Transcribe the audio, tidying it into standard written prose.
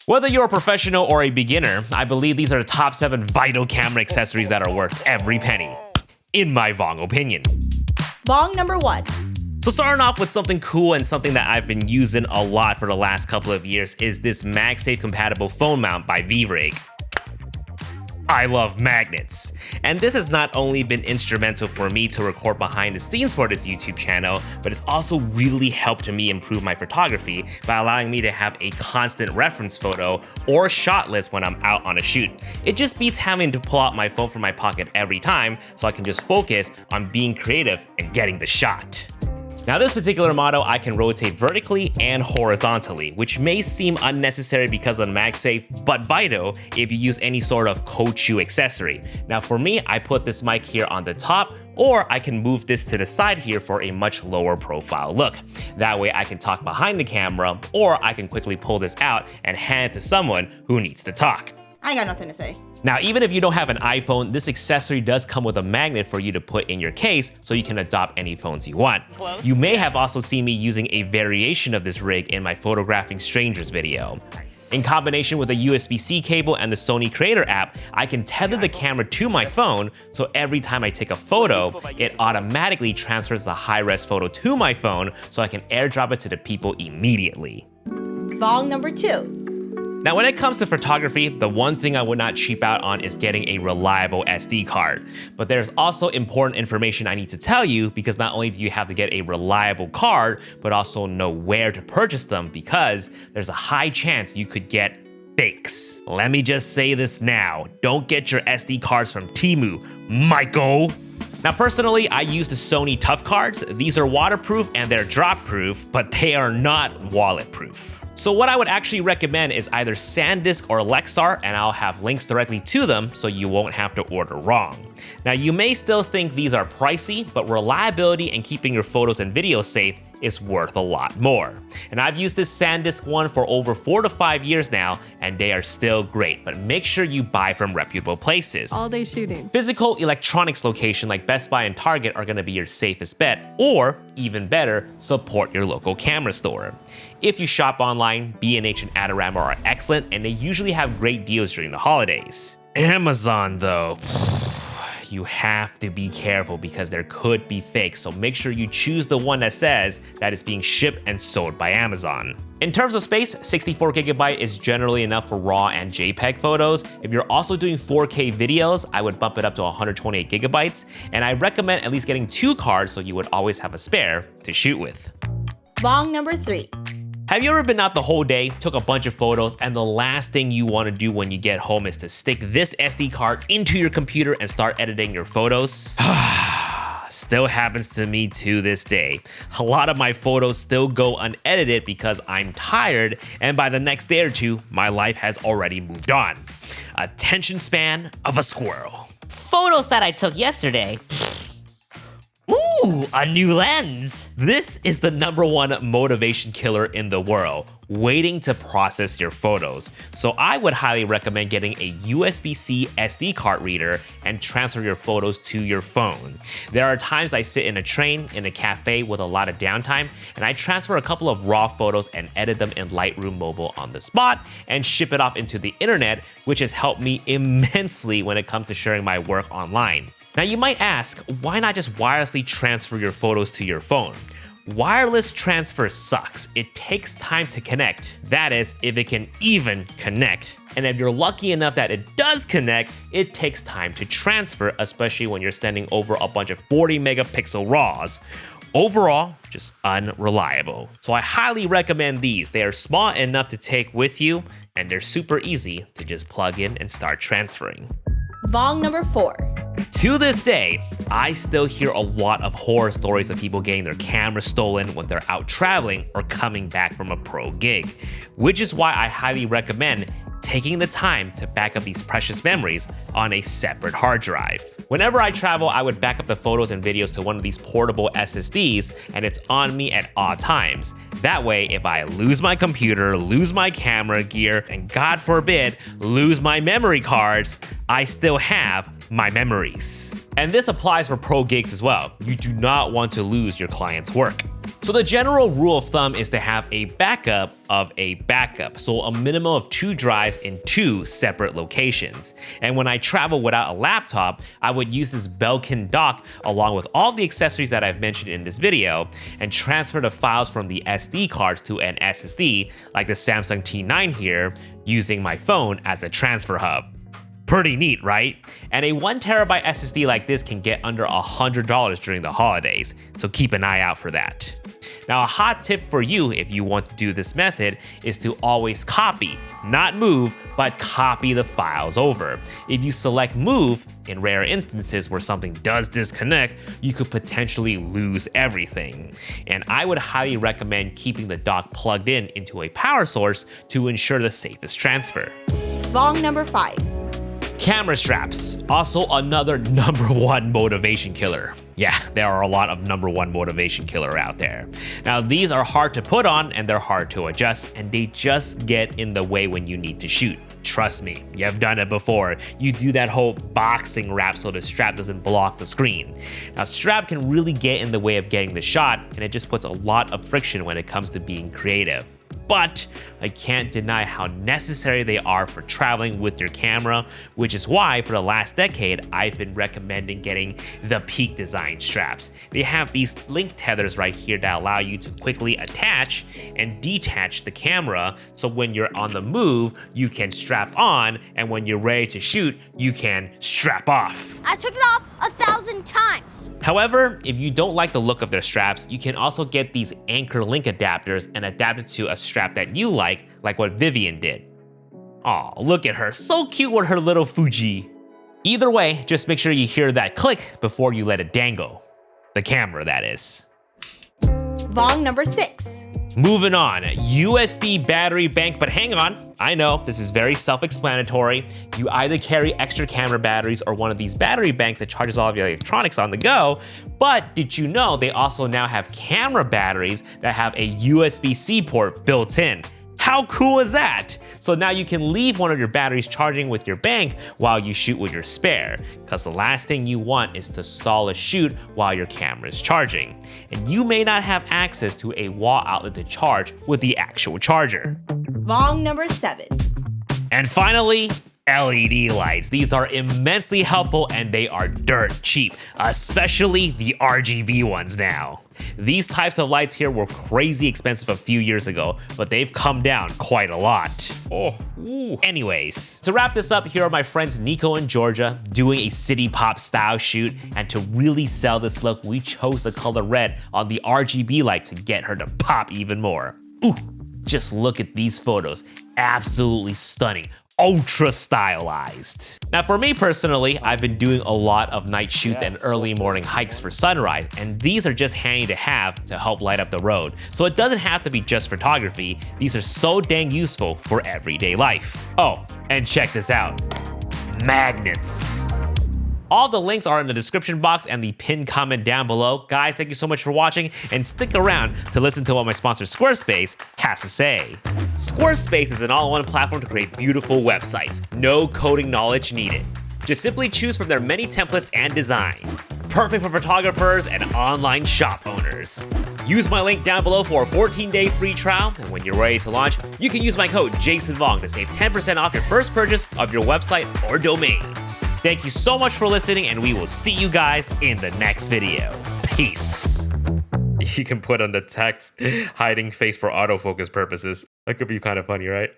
Whether you're a professional or a beginner, I believe these are the top 7 vital camera accessories that are worth every penny, in my Vong opinion. Vong number 1. So starting off with something cool and something that I've been using a lot for the last couple of years is this MagSafe compatible phone mount by V-Rig. I love magnets. And this has not only been instrumental for me to record behind the scenes for this YouTube channel, but it's also really helped me improve my photography by allowing me to have a constant reference photo or shot list when I'm out on a shoot. It just beats having to pull out my phone from my pocket every time, so I can just focus on being creative and getting the shot. Now this particular model I can rotate vertically and horizontally, which may seem unnecessary because of the MagSafe, but vital if you use any sort of cold shoe accessory. Now for me, I put this mic here on the top, or I can move this to the side here for a much lower profile look. That way I can talk behind the camera, or I can quickly pull this out and hand it to someone who needs to talk. I ain't got nothing to say. Now, even if you don't have an iPhone, this accessory does come with a magnet for you to put in your case so you can adopt any phones you want. Close. You may have also seen me using a variation of this rig in my Photographing Strangers video. Nice. In combination with a USB-C cable and the Sony Creator app, I can tether the camera to my phone, so every time I take a photo, it automatically transfers the high-res photo to my phone so I can airdrop it to the people immediately. Vong number 2. Now, when it comes to photography, the one thing I would not cheap out on is getting a reliable SD card. But there's also important information I need to tell you, because not only do you have to get a reliable card, but also know where to purchase them, because there's a high chance you could get fakes. Let me just say this now, don't get your SD cards from Temu, Michael. Now personally, I use the Sony Tough cards. These are waterproof and they're drop proof, but they are not wallet proof. So what I would actually recommend is either SanDisk or Lexar, and I'll have links directly to them so you won't have to order wrong. Now you may still think these are pricey, but reliability and keeping your photos and videos safe is worth a lot more. And I've used this SanDisk one for over 4 to 5 years now, and they are still great, but make sure you buy from reputable places. All day shooting. Physical electronics location like Best Buy and Target are gonna be your safest bet, or even better, support your local camera store. If you shop online, B&H and Adorama are excellent, and they usually have great deals during the holidays. Amazon though, you have to be careful because there could be fakes, so make sure you choose the one that says that it's being shipped and sold by Amazon. In terms of space, 64GB is generally enough for RAW and JPEG photos. If you're also doing 4K videos, I would bump it up to 128GB, and I recommend at least getting 2 cards so you would always have a spare to shoot with. Vong number 3. Have you ever been out the whole day, took a bunch of photos, and the last thing you want to do when you get home is to stick this SD card into your computer and start editing your photos? Still happens to me to this day. A lot of my photos still go unedited because I'm tired, and by the next day or two, my life has already moved on. Attention span of a squirrel. Photos that I took yesterday. Ooh, a new lens. This is the #1 motivation killer in the world, waiting to process your photos. So I would highly recommend getting a USB-C SD card reader and transfer your photos to your phone. There are times I sit in a train, in a cafe with a lot of downtime, and I transfer a couple of raw photos and edit them in Lightroom Mobile on the spot and ship it off into the internet, which has helped me immensely when it comes to sharing my work online. Now you might ask, why not just wirelessly transfer your photos to your phone? Wireless transfer sucks. It takes time to connect. That is, if it can even connect. And if you're lucky enough that it does connect, it takes time to transfer, especially when you're sending over a bunch of 40 megapixel RAWs. Overall, just unreliable. So I highly recommend these. They are small enough to take with you, and they're super easy to just plug in and start transferring. Vong number 4. To this day, I still hear a lot of horror stories of people getting their camera stolen when they're out traveling or coming back from a pro gig, which is why I highly recommend taking the time to back up these precious memories on a separate hard drive. Whenever I travel, I would back up the photos and videos to one of these portable SSDs, and it's on me at all times. That way, if I lose my computer, lose my camera gear, and God forbid, lose my memory cards, I still have my memories. And this applies for pro gigs as well. You do not want to lose your client's work. So the general rule of thumb is to have a backup of a backup. So a minimum of 2 drives in 2 separate locations. And when I travel without a laptop, I would use this Belkin dock along with all the accessories that I've mentioned in this video and transfer the files from the SD cards to an SSD like the Samsung T9 here using my phone as a transfer hub. Pretty neat, right? And a 1TB SSD like this can get under $100 during the holidays, so keep an eye out for that. Now, a hot tip for you if you want to do this method is to always copy, not move, but copy the files over. If you select move, in rare instances where something does disconnect, you could potentially lose everything. And I would highly recommend keeping the dock plugged in into a power source to ensure the safest transfer. Vong number 5. Camera straps, also another #1 motivation killer. Yeah, there are a lot of #1 motivation killer out there. Now, these are hard to put on and they're hard to adjust, and they just get in the way when you need to shoot. Trust me, you've done it before. You do that whole boxing wrap so the strap doesn't block the screen. Now, strap can really get in the way of getting the shot, and it just puts a lot of friction when it comes to being creative. But I can't deny how necessary they are for traveling with your camera, which is why for the last decade, I've been recommending getting the Peak Design straps. They have these link tethers right here that allow you to quickly attach and detach the camera, so when you're on the move, you can strap on, and when you're ready to shoot, you can strap off. I took it off 1,000 times. However, if you don't like the look of their straps, you can also get these anchor link adapters and adapt it to a strap that you like what Vivian did. Aw, look at her, so cute with her little Fuji. Either way, just make sure you hear that click before you let it dangle. The camera, that is. Vong number 6. Moving on, USB battery bank, but hang on. I know, this is very self-explanatory. You either carry extra camera batteries or one of these battery banks that charges all of your electronics on the go, but did you know they also now have camera batteries that have a USB-C port built in? How cool is that? So now you can leave one of your batteries charging with your bank while you shoot with your spare, because the last thing you want is to stall a shoot while your camera is charging. And you may not have access to a wall outlet to charge with the actual charger. Vong number 7. And finally, LED lights. These are immensely helpful and they are dirt cheap, especially the RGB ones now. These types of lights here were crazy expensive a few years ago, but they've come down quite a lot. Anyways, to wrap this up, here are my friends Nikko and Georgia doing a city pop style shoot, and to really sell this look, we chose the color red on the RGB light to get her to pop even more. Just look at these photos, absolutely stunning. Ultra stylized. Now for me personally, I've been doing a lot of night shoots and early morning hikes for sunrise, and these are just handy to have to help light up the road. So it doesn't have to be just photography, these are so dang useful for everyday life. Oh, and check this out, magnets. All the links are in the description box and the pinned comment down below. Guys, thank you so much for watching, and stick around to listen to what my sponsor Squarespace has to say. Squarespace is an all-in-one platform to create beautiful websites. No coding knowledge needed. Just simply choose from their many templates and designs. Perfect for photographers and online shop owners. Use my link down below for a 14-day free trial, and when you're ready to launch, you can use my code JASONVONG to save 10% off your first purchase of your website or domain. Thank you so much for listening, and we will see you guys in the next video. Peace. You can put on the text, hiding face for autofocus purposes. That could be kind of funny, right?